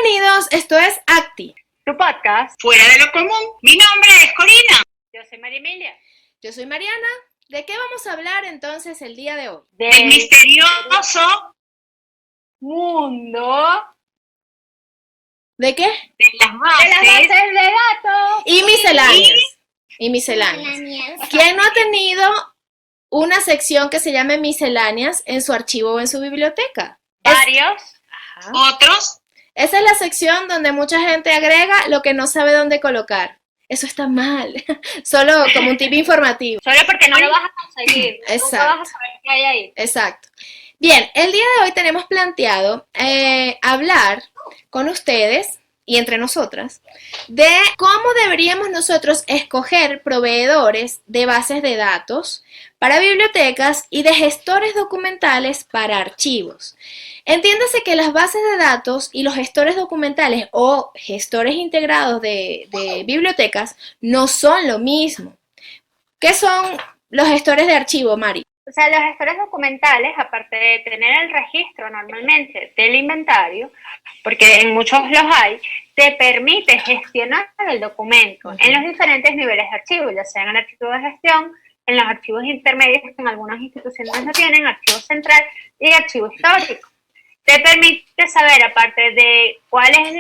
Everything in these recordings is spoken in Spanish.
Bienvenidos, esto es Acti, tu podcast Fuera de lo común. Mi nombre es Corina. Yo soy María Emilia. yo soy Mariana. ¿De qué vamos a hablar entonces el día de hoy? Del misterioso mundo ¿De qué? de las bases de datos Y misceláneas. ¿Quién no ha tenido una sección que se llame misceláneas en su archivo o en su biblioteca? varios. otros. Esa es la sección donde mucha gente agrega lo que no sabe dónde colocar. Eso está mal, solo como un tip informativo. Solo porque no lo vas a conseguir. Nunca Exacto. vas a saber qué hay ahí. Exacto. Bien, el día de hoy tenemos planteado hablar con ustedes y entre nosotras de cómo deberíamos nosotros escoger proveedores de bases de datos para bibliotecas y de gestores documentales para archivos. Entiéndase que las bases de datos y los gestores documentales o gestores integrados de bibliotecas no son lo mismo. ¿Qué son los gestores de archivo, Mari? O sea, los gestores documentales, aparte de tener el registro normalmente del inventario, porque en muchos los hay, te permite gestionar el documento en los diferentes niveles de archivo, ya sea en el archivo de gestión, en los archivos intermedios que en algunas instituciones no tienen, archivo central y archivo histórico. Te permite saber, aparte de cuál es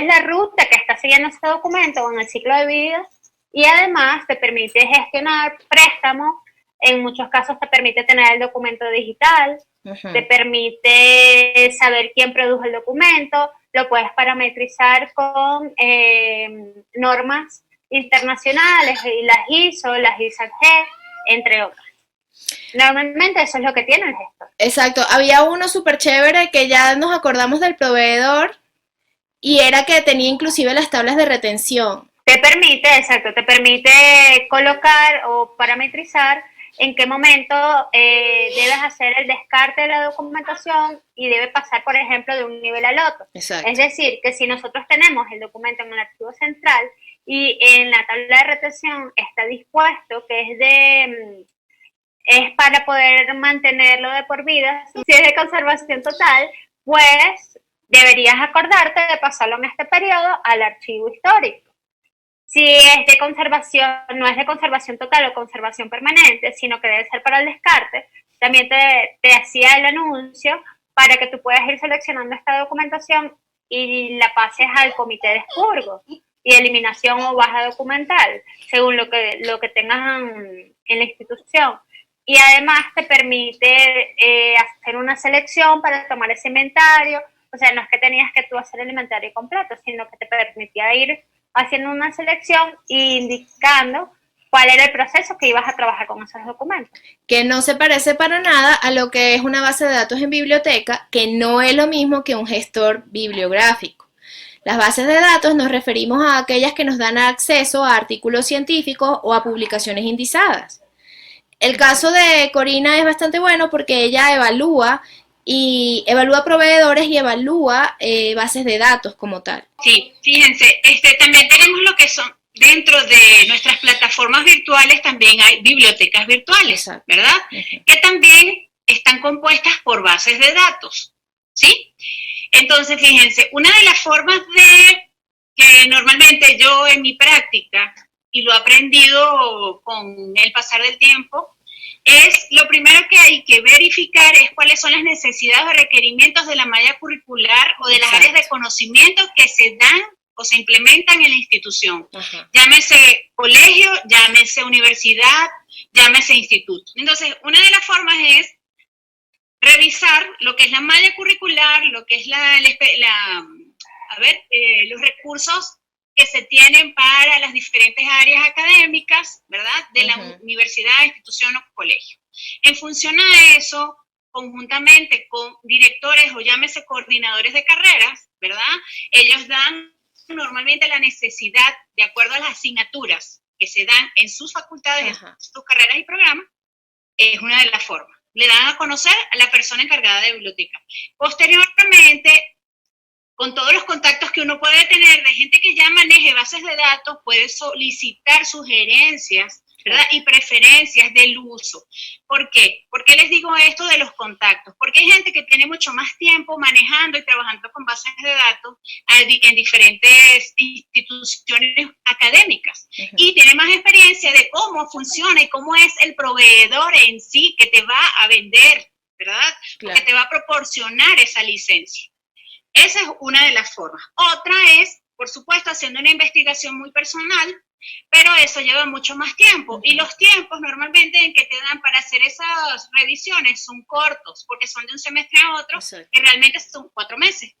la ruta que está siguiendo ese documento o en el ciclo de vida, y además te permite gestionar préstamos. En muchos casos te permite tener el documento digital, te permite saber quién produjo el documento, lo puedes parametrizar con normas internacionales, las ISO, las ISAG, entre otras. Normalmente eso es lo que tiene el gestor. Exacto, había uno súper chévere que ya nos acordamos del proveedor y era que tenía inclusive las tablas de retención. Te permite colocar o parametrizar en qué momento debes hacer el descarte de la documentación y debe pasar, por ejemplo, de un nivel al otro. Exacto. Es decir, que si nosotros tenemos el documento en el archivo central y en la tabla de retención está dispuesto que es para poder mantenerlo de por vida, si es de conservación total, pues deberías acordarte de pasarlo en este periodo al archivo histórico. Si es de conservación, no es de conservación total o conservación permanente, sino que debe ser para el descarte, también te hacía el anuncio para que tú puedas ir seleccionando esta documentación y la pases al comité de expurgo y eliminación o baja documental, según lo que tengas en la institución. Y además te permite hacer una selección para tomar ese inventario. O sea, no es que tenías que tú hacer el inventario completo, sino que te permitía ir haciendo una selección e indicando cuál era el proceso que ibas a trabajar con esos documentos. Que no se parece para nada a lo que es una base de datos en biblioteca, que no es lo mismo que un gestor bibliográfico. Las bases de datos nos referimos a aquellas que nos dan acceso a artículos científicos o a publicaciones indizadas. El caso de Corina es bastante bueno porque ella evalúa proveedores y evalúa bases de datos como tal. Sí, fíjense, también tenemos lo que son, dentro de nuestras plataformas virtuales también hay bibliotecas virtuales, Exacto. ¿verdad? Que también están compuestas por bases de datos, ¿sí? Entonces, fíjense, una de las formas que normalmente yo en mi práctica, y lo he aprendido con el pasar del tiempo, es lo primero que hay que verificar es cuáles son las necesidades o requerimientos de la malla curricular o de las áreas de conocimiento que se dan o se implementan en la institución. Ajá. Llámese colegio, llámese universidad, llámese instituto. Entonces, una de las formas es revisar lo que es la malla curricular, lo que es los recursos que se tienen para las diferentes áreas académicas, ¿verdad? De la universidad, institución o colegio. En función a eso, conjuntamente con directores o llámese coordinadores de carreras, ¿verdad? Ellos dan normalmente la necesidad, de acuerdo a las asignaturas que se dan en sus facultades, en sus carreras y programas, es una de las formas. Le dan a conocer a la persona encargada de biblioteca. Posteriormente, con todos los contactos que uno puede tener de gente que ya maneje bases de datos, puede solicitar sugerencias ¿verdad? Y preferencias del uso. ¿Por qué? ¿Por qué les digo esto de los contactos? Porque hay gente que tiene mucho más tiempo manejando y trabajando con bases de datos en diferentes instituciones académicas y tiene más experiencia de cómo funciona y cómo es el proveedor en sí que te va a vender, ¿verdad? Que te va a proporcionar esa licencia. Esa es una de las formas. Otra es, por supuesto, haciendo una investigación muy personal, pero eso lleva mucho más tiempo. Y los tiempos normalmente en que te dan para hacer esas revisiones son cortos, porque son de un semestre a otro, que realmente son 4 meses.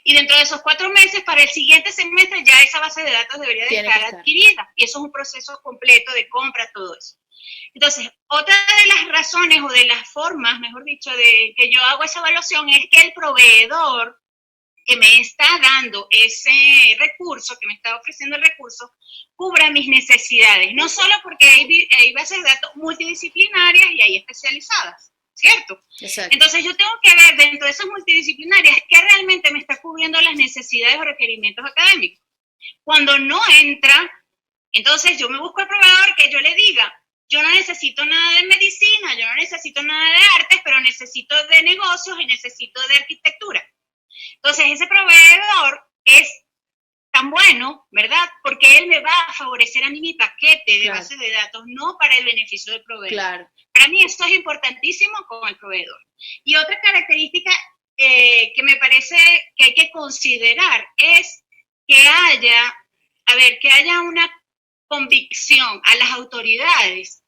Y dentro de esos 4 meses, para el siguiente semestre, ya esa base de datos debería de estar adquirida. Y eso es un proceso completo de compra, todo eso. Entonces, otra de las razones o de las formas, mejor dicho, de que yo hago esa evaluación es que el proveedor que me está dando ese recurso, que me está ofreciendo el recurso, cubra mis necesidades. No solo porque hay bases de datos multidisciplinarias y hay especializadas, ¿cierto? Exacto. Entonces yo tengo que ver dentro de esas multidisciplinarias qué realmente me está cubriendo las necesidades o requerimientos académicos. Cuando no entra, entonces yo me busco al proveedor que yo le diga, yo no necesito nada de medicina, yo no necesito nada de artes, pero necesito de negocios y necesito de arquitectura. Entonces, ese proveedor es tan bueno, ¿verdad? Porque él me va a favorecer a mí mi paquete de base de datos, no para el beneficio del proveedor. Para mí esto es importantísimo con el proveedor. Y otra característica que me parece que hay que considerar es que haya una convicción a las autoridades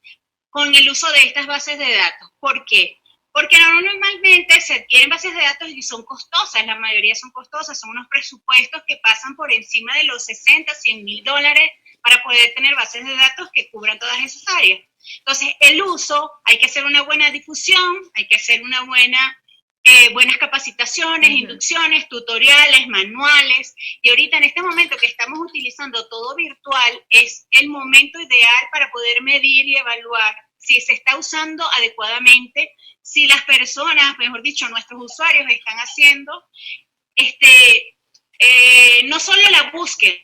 con el uso de estas bases de datos. ¿Por qué? Porque normalmente se adquieren bases de datos y son costosas, la mayoría son costosas, son unos presupuestos que pasan por encima de los 60, 100 mil dólares para poder tener bases de datos que cubran todas esas áreas. Entonces, el uso, hay que hacer una buena difusión, hay que hacer buenas capacitaciones, inducciones, tutoriales, manuales, y ahorita en este momento que estamos utilizando todo virtual, es el momento ideal para poder medir y evaluar si se está usando adecuadamente, si las personas, mejor dicho, nuestros usuarios están haciendo no solo la búsqueda,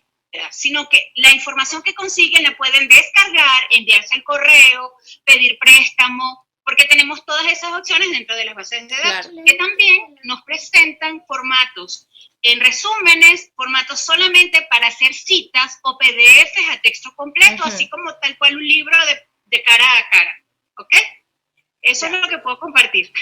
sino que la información que consiguen la pueden descargar, enviarse el correo, pedir préstamo, porque tenemos todas esas opciones dentro de las bases de datos, que también nos presentan formatos en resúmenes, formatos solamente para hacer citas o PDFs a texto completo, así como tal cual un libro de cara a cara, ¿ok? Eso es lo que puedo compartir.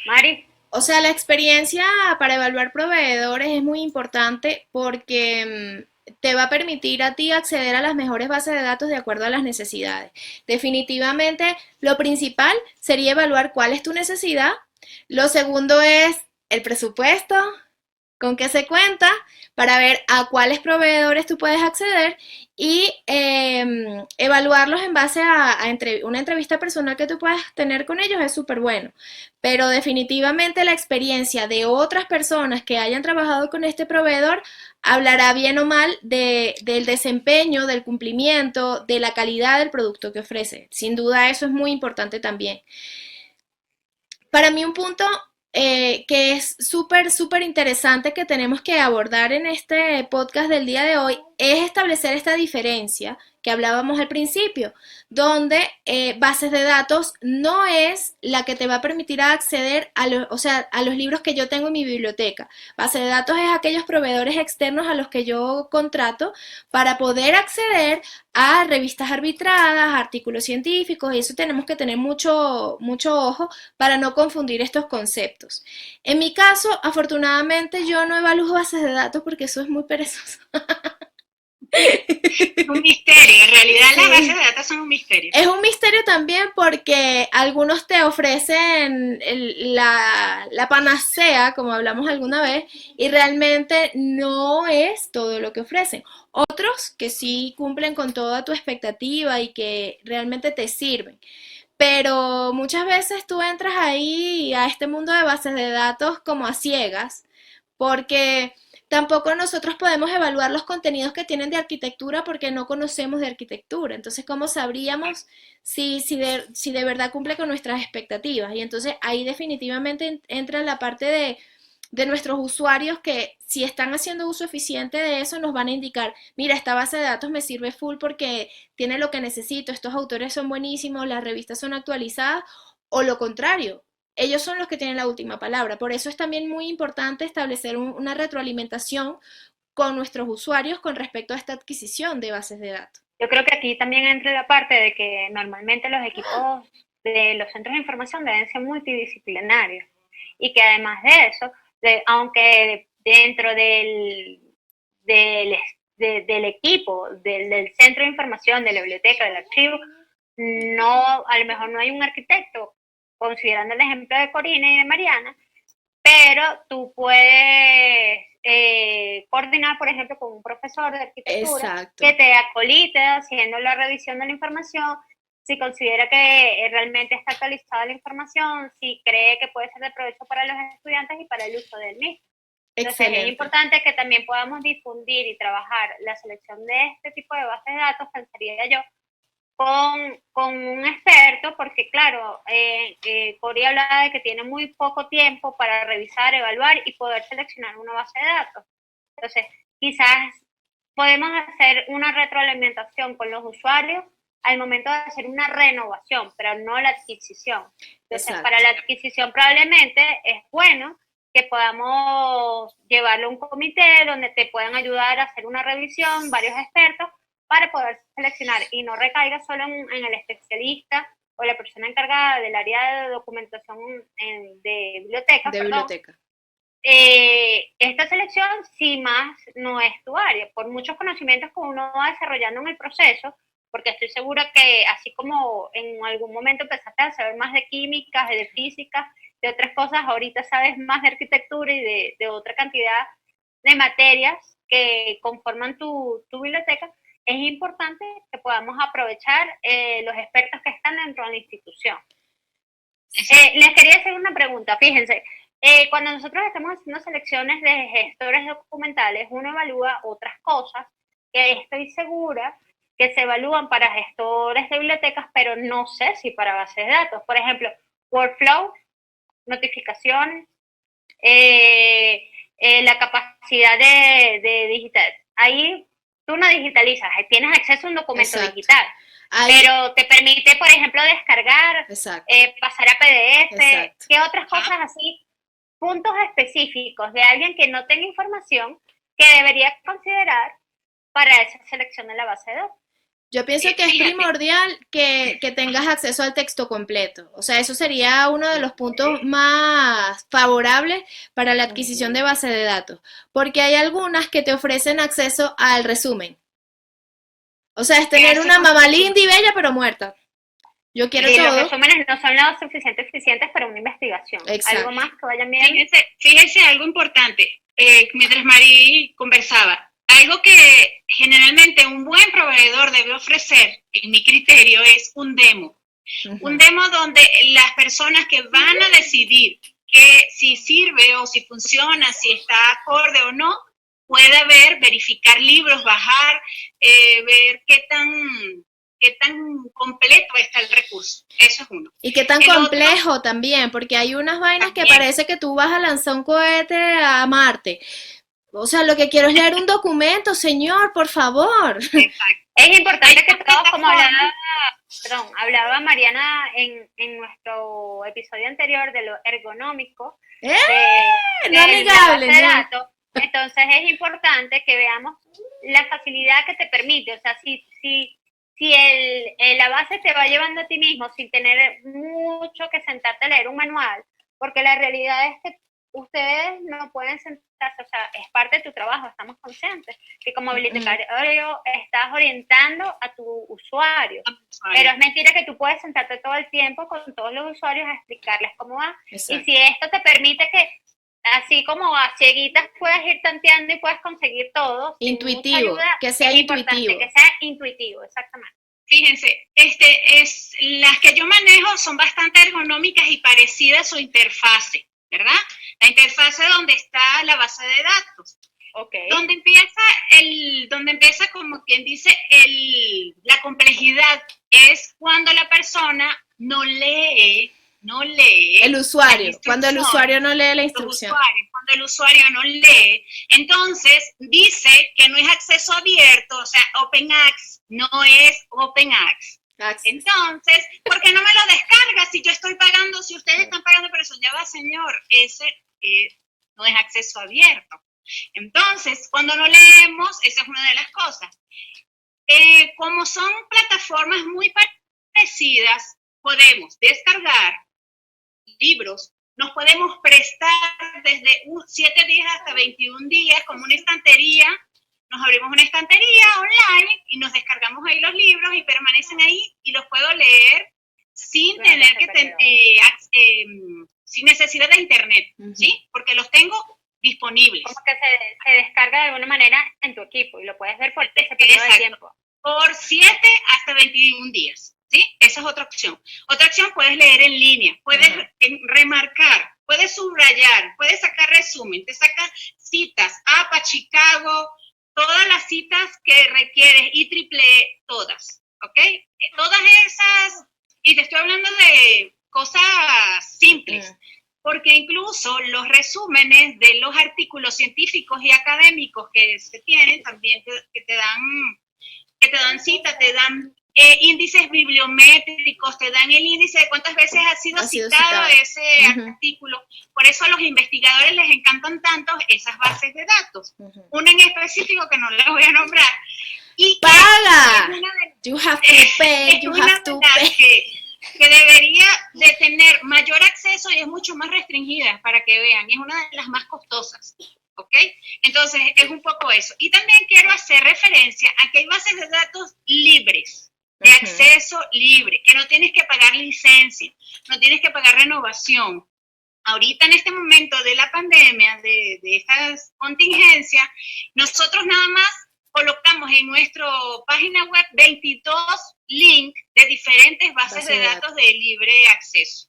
Mari. O sea, la experiencia para evaluar proveedores es muy importante porque te va a permitir a ti acceder a las mejores bases de datos de acuerdo a las necesidades. Definitivamente, lo principal sería evaluar cuál es tu necesidad. Lo segundo es el presupuesto, con qué se cuenta, para ver a cuáles proveedores tú puedes acceder y evaluarlos en base a una entrevista personal que tú puedas tener con ellos es súper bueno. Pero definitivamente la experiencia de otras personas que hayan trabajado con este proveedor hablará bien o mal del desempeño, del cumplimiento, de la calidad del producto que ofrece. Sin duda eso es muy importante también. Para mí un punto que es súper interesante que tenemos que abordar en este podcast del día de hoy es establecer esta diferencia que hablábamos al principio, donde bases de datos no es la que te va a permitir acceder a los libros que yo tengo en mi biblioteca. Base de datos es aquellos proveedores externos a los que yo contrato para poder acceder a revistas arbitradas, artículos científicos, y eso tenemos que tener mucho ojo para no confundir estos conceptos. En mi caso, afortunadamente, yo no evalúo bases de datos porque eso es muy perezoso. Es un misterio, en realidad las bases de datos son un misterio. Es un misterio también porque algunos te ofrecen la panacea, como hablamos alguna vez, y realmente no es todo lo que ofrecen. Otros que sí cumplen con toda tu expectativa y que realmente te sirven. Pero muchas veces tú entras ahí a este mundo de bases de datos como a ciegas, porque tampoco nosotros podemos evaluar los contenidos que tienen de arquitectura porque no conocemos de arquitectura. Entonces, ¿cómo sabríamos si de verdad cumple con nuestras expectativas? Y entonces ahí definitivamente entra la parte de nuestros usuarios que si están haciendo uso eficiente de eso nos van a indicar, mira, esta base de datos me sirve full porque tiene lo que necesito, estos autores son buenísimos, las revistas son actualizadas, o lo contrario, ellos son los que tienen la última palabra. Por eso es también muy importante establecer una retroalimentación con nuestros usuarios con respecto a esta adquisición de bases de datos. Yo creo que aquí también entra la parte de que normalmente los equipos de los centros de información deben ser multidisciplinarios y que además de eso, aunque dentro del equipo, del centro de información, de la biblioteca, del archivo, no, a lo mejor no hay un arquitecto, considerando el ejemplo de Corina y de Mariana, pero tú puedes coordinar, por ejemplo, con un profesor de arquitectura. Exacto. Que te acolite haciendo la revisión de la información, si considera que realmente está actualizada la información, si cree que puede ser de provecho para los estudiantes y para el uso del mismo. Entonces excelente. Es importante que también podamos difundir y trabajar la selección de este tipo de bases de datos, pensaría yo, con un experto, porque claro, Cori hablaba de que tiene muy poco tiempo para revisar, evaluar y poder seleccionar una base de datos. Entonces, quizás podemos hacer una retroalimentación con los usuarios al momento de hacer una renovación, pero no la adquisición. Entonces, exacto. Para la adquisición probablemente es bueno que podamos llevarlo a un comité donde te puedan ayudar a hacer una revisión, varios expertos, para poder seleccionar y no recaiga solo en el especialista o la persona encargada del área de documentación de biblioteca. Esta selección sí más no es tu área, por muchos conocimientos que uno va desarrollando en el proceso, porque estoy segura que así como en algún momento empezaste a saber más de química, de física, de otras cosas, ahorita sabes más de arquitectura y de otra cantidad de materias que conforman tu biblioteca. Es importante que podamos aprovechar los expertos que están dentro de la institución. Les quería hacer una pregunta, fíjense, cuando nosotros estamos haciendo selecciones de gestores documentales, uno evalúa otras cosas que estoy segura que se evalúan para gestores de bibliotecas, pero no sé si para bases de datos. Por ejemplo, workflow, notificaciones, la capacidad de digital. Ahí tú no digitalizas, tienes acceso a un documento exacto. Digital, pero te permite, por ejemplo, descargar, pasar a PDF, exacto. ¿Qué otras cosas así? Puntos específicos de alguien que no tenga información que debería considerar para esa selección de la base de datos. Yo pienso que es primordial que tengas acceso al texto completo. O sea, eso sería uno de los puntos más favorables para la adquisición de base de datos. Porque hay algunas que te ofrecen acceso al resumen. O sea, es tener una mamá linda y bella pero muerta. Yo quiero todo. Los resúmenes no son lo suficiente eficientes para una investigación. Exacto. Algo más que vayan bien. Fíjense algo importante. Mientras Mari conversaba, algo que generalmente un buen proveedor debe ofrecer, en mi criterio, es un demo. Uh-huh. Un demo donde las personas que van a decidir que si sirve o si funciona, si está acorde o no, pueda verificar libros, bajar, ver qué tan completo está el recurso. Eso es uno. Y qué tan complejo otro, también, porque hay unas vainas también. Que parece que tú vas a lanzar un cohete a Marte. O sea, lo que quiero es leer un documento, señor, por favor. Exacto. Es importante que todos, como hablaba Mariana en nuestro episodio anterior de lo ergonómico, no amigable, de datos. Entonces es importante que veamos la facilidad que te permite. O sea, si la base te va llevando a ti mismo sin tener mucho que sentarte a leer un manual, porque la realidad es que ustedes no pueden sentarse, o sea, es parte de tu trabajo, estamos conscientes que como bibliotecario estás orientando a tu usuario, pero es mentira que tú puedes sentarte todo el tiempo con todos los usuarios a explicarles cómo va. Exacto. Y si esto te permite que, así como a cieguitas puedas ir tanteando y puedes conseguir todo, intuitivo, ayuda, que sea intuitivo. Que sea intuitivo, exactamente. Fíjense, las que yo manejo son bastante ergonómicas y parecidas a su interfase, ¿verdad? La interfase donde está la base de datos. Okay. Donde empieza como quien dice la complejidad es cuando la persona no lee no lee El usuario, cuando el usuario no lee la instrucción. Cuando el usuario no lee, entonces dice que no es acceso abierto, o sea, Open Access no es Open Access. Entonces, ¿por qué no me lo descarga si yo estoy pagando, si ustedes están pagando por eso? Ya va, señor, ese no es acceso abierto. Entonces, cuando no leemos, esa es una de las cosas. Como son plataformas muy parecidas, podemos descargar libros, nos podemos prestar desde 7 días hasta 21 días como una estantería. Nos abrimos una estantería online y nos descargamos ahí los libros y permanecen ahí y los puedo leer sin tener que sin necesidad de internet, ¿sí? Porque los tengo disponibles. Como que se descarga de alguna manera en tu equipo y lo puedes ver por ese periodo de tiempo. Por 7 hasta 21 días, ¿sí? Esa es otra opción. Otra opción, puedes leer en línea, puedes remarcar, puedes subrayar, puedes sacar resumen, te saca citas, APA, Chicago, todas las citas que requieres, IEEE, todas, ¿ok? Todas esas, y te estoy hablando de cosas simples, porque incluso los resúmenes de los artículos científicos y académicos que se tienen también que te dan cita, te dan índices bibliométricos, te dan el índice de cuántas veces ha sido citado ese artículo. Por eso a los investigadores les encantan tanto esas bases de datos. Una en específico que no les voy a nombrar. Y ¡paga! You have to pay, you have to pay. Que debería de tener mayor acceso y es mucho más restringida, para que vean. Es una de las más costosas. ¿Ok? Entonces, es un poco eso. Y también quiero hacer referencia a que hay bases de datos libres, de acceso libre, que no tienes que pagar licencia, no tienes que pagar renovación. Ahorita, en este momento de la pandemia, de esta contingencia, nosotros nada más colocamos en nuestra página web 22 links de diferentes bases de datos de libre acceso.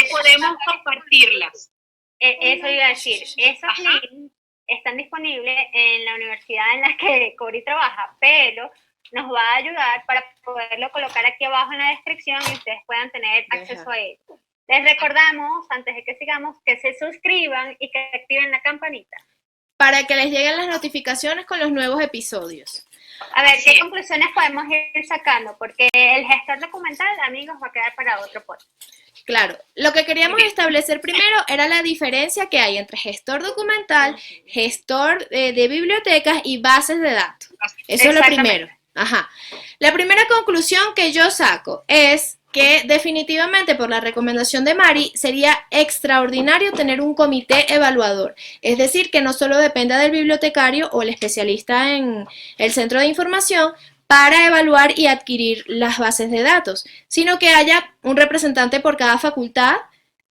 Podemos compartirlas. Eso iba a decir, esos links están disponibles en la universidad en la que Cori trabaja, pero nos va a ayudar para poderlo colocar aquí abajo en la descripción y ustedes puedan tener acceso a él. Les recordamos, antes de que sigamos, que se suscriban y que activen la campanita. Para que les lleguen las notificaciones con los nuevos episodios. A ver, ¿qué conclusiones podemos ir sacando? Porque el gestor documental, amigos, va a quedar para otro podcast. Claro, lo que queríamos establecer primero era la diferencia que hay entre gestor documental, gestor de bibliotecas y bases de datos. Eso es lo primero. Ajá. La primera conclusión que yo saco es que definitivamente por la recomendación de Mari sería extraordinario tener un comité evaluador, es decir, que no solo dependa del bibliotecario o el especialista en el centro de información para evaluar y adquirir las bases de datos, sino que haya un representante por cada facultad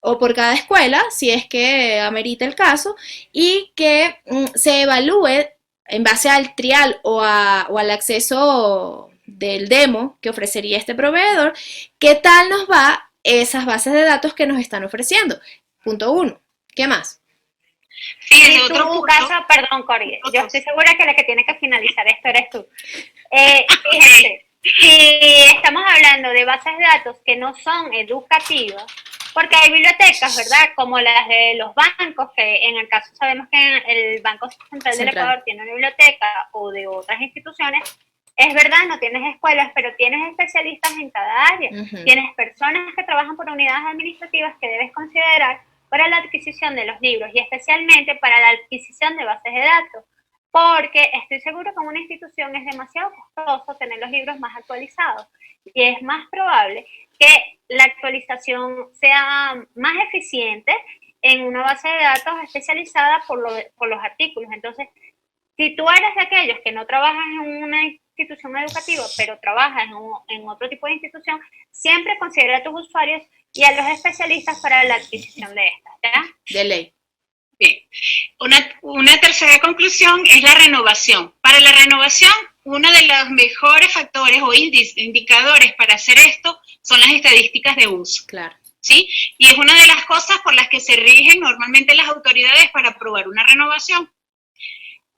o por cada escuela, si es que amerita el caso, y que se evalúe en base al trial o al acceso del demo que ofrecería este proveedor, qué tal nos va esas bases de datos que nos están ofreciendo. Punto 1. ¿Qué más? En tu caso, perdón, Cori, yo estoy segura que la que tiene que finalizar esto eres tú. Fíjense, si estamos hablando de bases de datos que no son educativas, porque hay bibliotecas, ¿verdad? Como las de los bancos, que en el caso sabemos que el Banco Central del Ecuador tiene una biblioteca, o de otras instituciones. Es verdad, no tienes escuelas, pero tienes especialistas en cada área. Tienes personas que trabajan por unidades administrativas que debes considerar para la adquisición de los libros y especialmente para la adquisición de bases de datos, porque estoy seguro que en una institución es demasiado costoso tener los libros más actualizados y es más probable que la actualización sea más eficiente en una base de datos especializada por los artículos. Entonces, si tú eres de aquellos que no trabajan en una institución educativa, pero trabajas en otro tipo de institución, siempre considera a tus usuarios y a los especialistas para la adquisición de estas, ¿ya? De ley. Bien. Una tercera conclusión es la renovación. Para la renovación, uno de los mejores factores o indicadores para hacer esto son las estadísticas de uso. Claro. ¿Sí? Y es una de las cosas por las que se rigen normalmente las autoridades para aprobar una renovación.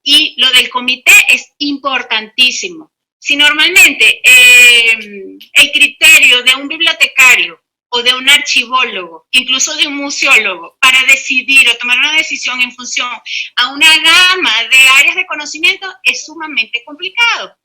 Y lo del comité es importantísimo. Si normalmente el criterio de un bibliotecario o de un archivólogo, incluso de un museólogo, para decidir o tomar una decisión en función a una gama de áreas de conocimiento es sumamente complicado.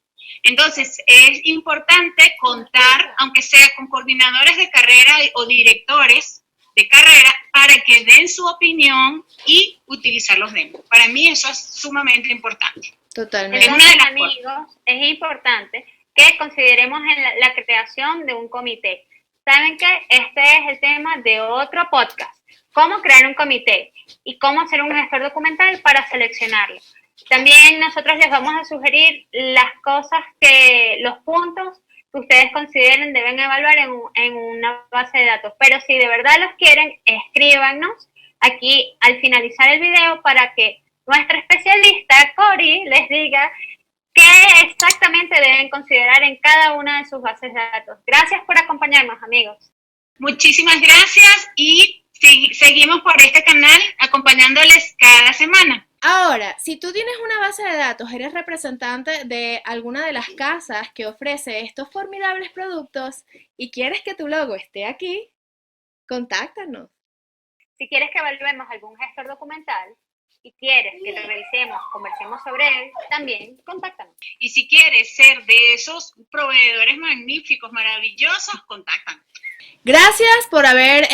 Entonces, es importante contar, aunque sea con coordinadores de carrera o directores de carrera, para que den su opinión y utilizar los demos. Para mí eso es sumamente importante. Totalmente. Entonces, amigos, es importante que consideremos en la creación de un comité. Saben que este es el tema de otro podcast, cómo crear un comité y cómo hacer un gestor documental para seleccionarlo. También nosotros les vamos a sugerir las cosas los puntos que ustedes consideren deben evaluar en una base de datos. Pero si de verdad los quieren, escríbanos aquí al finalizar el video para que nuestra especialista, Cori, les diga qué exactamente deben considerar en cada una de sus bases de datos. Gracias por acompañarnos, amigos. Muchísimas gracias y seguimos por este canal acompañándoles cada semana. Ahora, si tú tienes una base de datos, eres representante de alguna de las casas que ofrece estos formidables productos y quieres que tu logo esté aquí, contáctanos. Si quieres que evaluemos algún gestor documental y quieres que lo revisemos, conversemos sobre él, también contáctanos. Y si quieres ser de esos proveedores magníficos, maravillosos, contáctanos. Gracias por haber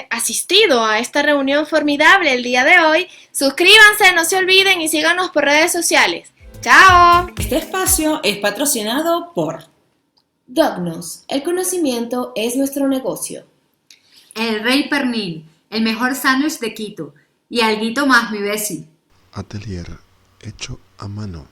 asistido a esta reunión formidable el día de hoy. Suscríbanse, no se olviden y síganos por redes sociales. ¡Chao! Este espacio es patrocinado por Dognos, el conocimiento es nuestro negocio. El Rey Pernil, el mejor sándwich de Quito. Y alguito más, mi besi. Atelier hecho a mano.